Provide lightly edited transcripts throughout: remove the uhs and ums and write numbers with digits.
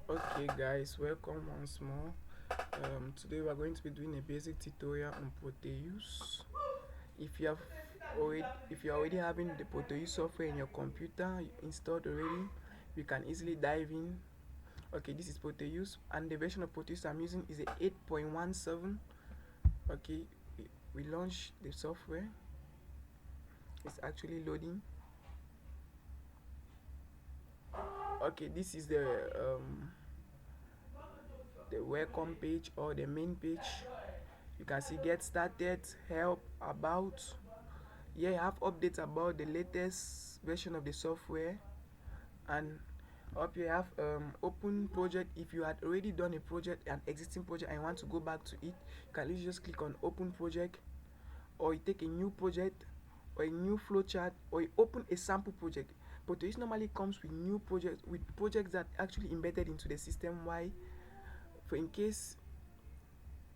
Okay guys, welcome once more. Today we are going to be doing a basic tutorial on Proteus. If you have if you are already having the Proteus software in your computer installed already, you can easily dive in. Okay, this is Proteus and the version of Proteus I'm using is a 8.17. Okay, we launched the software. It's actually loading. Okay, this is the welcome page or the main page. You can see get started, help, about. Here you have updates about the latest version of the software, and up here you have open project. If you had already done a project, an existing project, and you want to go back to it, you can literally just click on open project, or you take a new project or a new flowchart, or you open a sample project. But this normally comes with new projects, with projects that actually embedded into the system. Why? For in case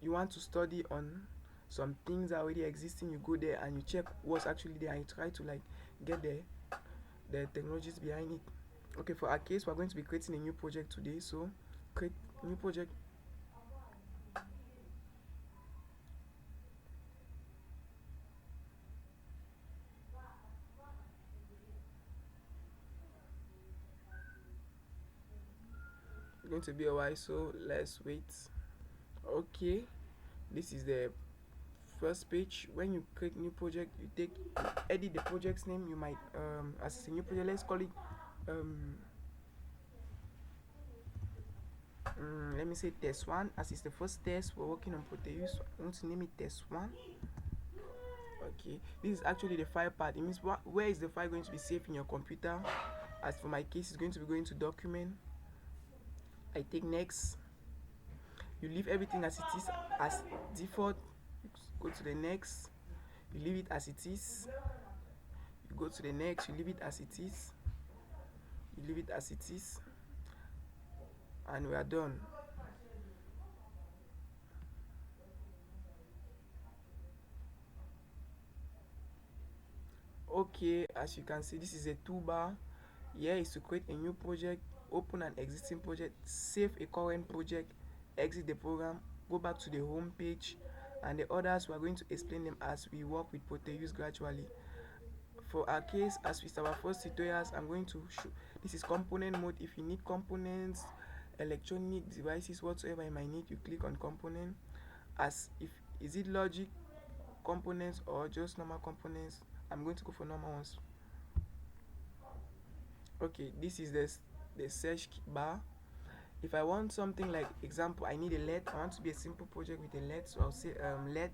you want to study on some things that already existing, you go there and you check what's actually there and you try to like get the technologies behind it. Okay, for our case we're going to be creating a new project today, so create new project. It's going to be a while, so let's wait. Okay, this is the first page. When you create new project, you take edit the project's name. You might as it's a new project, let's call it um let me say test one, as it's the first test we're working on Proteus. I want to name it test one. Okay, this is actually the file part. It means where is the file going to be saved in your computer. As for my case, it's going to be going to document. I take next. You leave everything as it is as default. You go to the next. You leave it as it is. You go to the next. You leave it as it is. You leave it as it is, and we are done. Okay, as you can see, this is a toolbar. Here is to create a new project, open an existing project, save a current project, exit the program, go back to the home page, and the others we are going to explain them as we work with Proteus gradually. For our case, as with our first tutorials, I'm going to show this is component mode. If you need components, electronic devices whatsoever you might need, you click on component. As if is it logic components or just normal components, I'm going to go for normal ones. Okay, this is the search bar. If I want something like example, I need a LED. I want to be a simple project with a LED, so I'll say LED.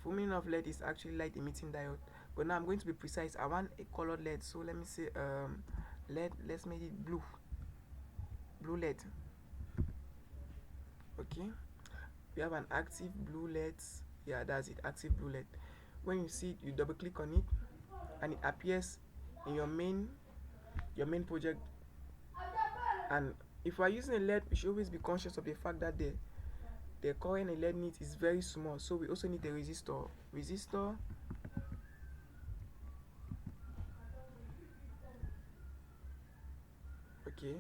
Full meaning of LED is actually light emitting diode, but now I'm going to be precise. I want a colored LED, so let me say LED. Let's make it blue LED. Okay, we have an active blue LED. Yeah, that's it, active blue LED. When you see it, you double click on it and it appears in your main project. And if we are using a LED, we should always be conscious of the fact that the current LED need is very small, so we also need a resistor. Okay,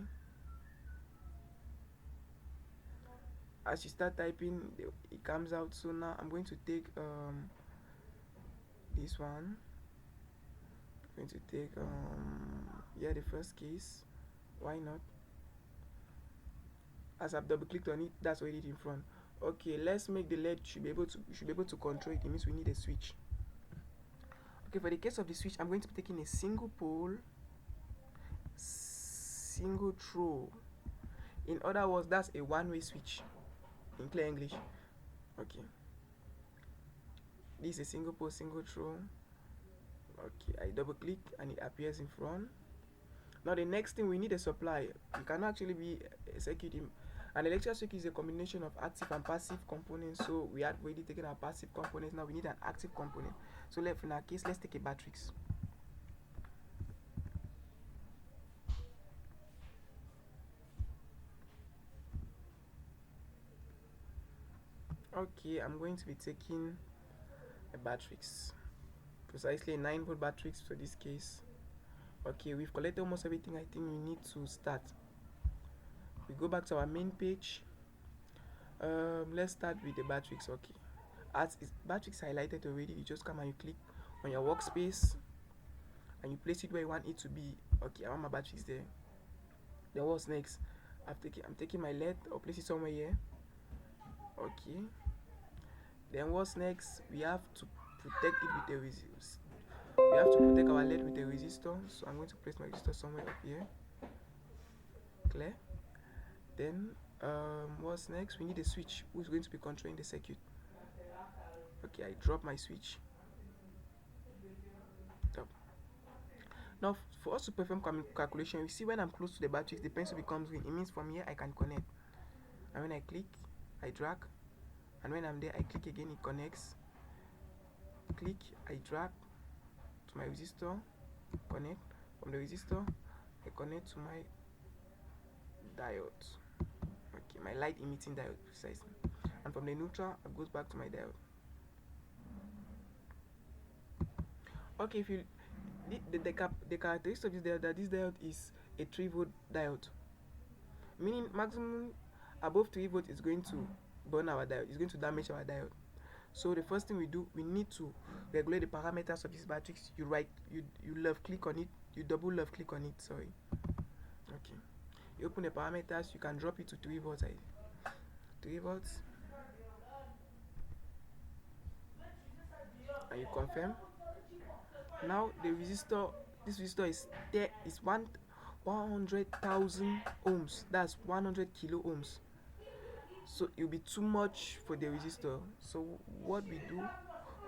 as you start typing, it comes out. So now I'm going to take this one. I'm going to take yeah, the first case. Why not? As I've double clicked on it, that's already in front. Okay, let's make the LED should be able to control it. It means we need a switch. Okay, for the case of the switch, I'm going to be taking a single pole, single throw. In other words, that's a one-way switch in clear English. Okay, this is a single pole, single throw. Okay, I double click and it appears in front. Now the next thing, we need a supply. You can actually be a circuit. An electrical circuit is a combination of active and passive components. So we had already taken our passive components. Now we need an active component. So in our case, let's take a battery. Okay, I'm going to be taking a battery, precisely a 9-volt battery for this case. Okay, we've collected almost everything I think we need to start. We go back to our main page. Let's start with the Batrix. Okay, as is Batrix highlighted already, you just come and you click on your workspace and you place it where you want it to be. Okay, I want my Batrix there. Then what's next? I'm taking my LED. I'll place it somewhere here. Okay. Then what's next? We have to protect it with a resistor. We have to protect our LED with a resistor. So I'm going to place my resistor somewhere up here. Clear? Then what's next? We need a switch who's going to be controlling the circuit. Okay, I drop my switch. Top. Now for us to perform calculation, you see when I'm close to the battery, the pencil becomes green. It means from here I can connect. And when I click, I drag. And when I'm there, I click again, it connects. Click, I drag to my resistor, connect. From the resistor, I connect to my diode. Okay, my light emitting diode precisely. And from the neutral, it goes back to my diode. Okay, if you the characteristic of this diode, that this diode is a 3-volt diode, meaning maximum above 3 volts is going to burn our diode, it's going to damage our diode. So the first thing we do, we need to regulate the parameters of this Batrix. You left click on it, you double left click on it, sorry. Okay, you open the parameters, you can drop it to 3 volts. 3 volts, and you confirm. Now the resistor, this resistor is 100,000 ohms. That's 100 kilo ohms. So it will be too much for the resistor. So what we do,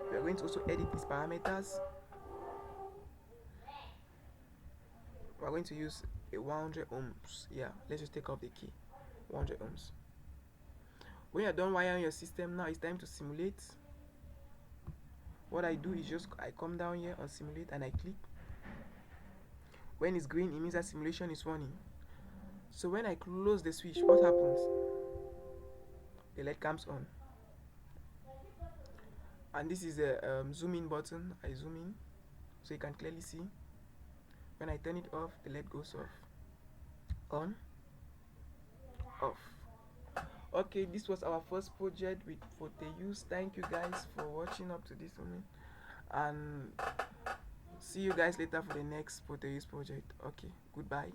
we are going to also edit these parameters. We are going to use a 100 ohms. Yeah, let's just take off the key. 100 ohms. When you're done wiring your system, now it's time to simulate. What I do is just I come down here on simulate and I click. When it's green, it means that simulation is running. So when I close the switch, what happens? The LED comes on. And this is a zoom in button. I zoom in so you can clearly see. When I turn it off, the LED goes off. On, off. Okay, this was our first project with Photeus. Thank you guys for watching up to this moment, and see you guys later for the next Photeus project. Okay, goodbye.